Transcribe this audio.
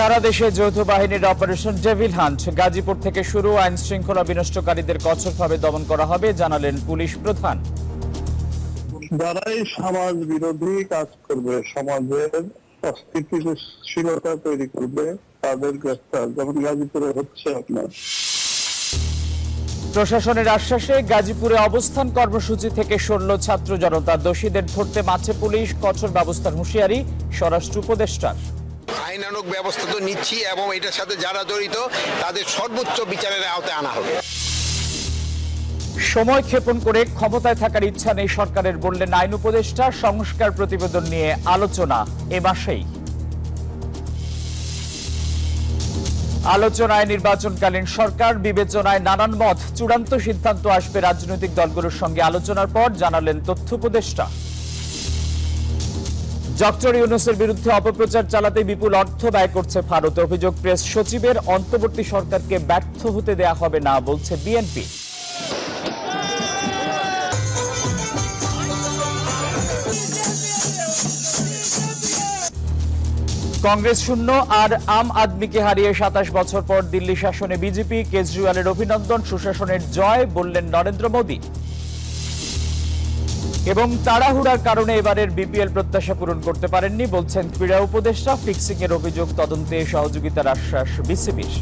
সারা দেশে যৌথ বাহিনীর অপারেশন ডেভিল হান্ট গাজীপুর থেকে শুরু। আইন শৃঙ্খলা বিনষ্টকারীদের কঠোরভাবে দমন করা হবে জানালেন পুলিশ প্রধান। যারাই সমাজ বিরোধী কাজ করবে, সমাজের অস্থিতিশীলতা তৈরি করবে, তাদের গ্রেফতার যেমন গাজীপুরে হচ্ছে আপনার। প্রশাসনের আশ্বাসে গাজীপুরে অবস্থান কর্মসূচি থেকে সরল ছাত্র জনতা। দোষীদের ধরতে মাঠে পুলিশ, কঠোর ব্যবস্থার হুঁশিয়ারি স্বরাষ্ট্র উপদেষ্টার। আইনানুগ ব্যবস্থা তো নিচ্ছি এবং এটার সাথে যারা জড়িত তাদের সর্বোচ্চ বিচারের আওতায় আনা হবে। সময় ক্ষেপণ করে ক্ষমতায় থাকার ইচ্ছা নেই সরকারের, বললেন আইন উপদেষ্টা। সংস্কার প্রতিবেদন নিয়ে আলোচনা এ মাসেই। আলোচনায় নির্বাচনকালীন সরকার বিবেচনায় নানান মত। চূড়ান্ত সিদ্ধান্ত আসবে রাজনৈতিক দলগুলোর সঙ্গে আলোচনার পর, জানালেন তথ্য উপদেষ্টা। ডক্টর ইউনূসের বিরুদ্ধে অপপ্রচার চালাতে বিপুল অর্থ ব্যয় করছে ভারত। অভিযোগ প্রেস সচিবের। অন্তর্বর্তী সরকারকে ব্যর্থ হতে দেয়া হবে না বলছে বিএনপি। কংগ্রেস শূন্য আর আম আদমিকে হারিয়ে ২৭ বছর পর দিল্লি শাসনে বিজেপি। কেজরিওয়ালের অভিনন্দন, সুশাসনের জয়, বললেন নরেন্দ্র মোদী। এবং তাড়াহুড়ার কারণে এবারের বিপিএল প্রত্যাশা পূরণ করতে পারেননি বলছেন ক্রীড়া উপদেষ্টা। ফিক্সিং এর অভিযোগ তদন্তে সহযোগিতার আশ্বাস বিসিবির।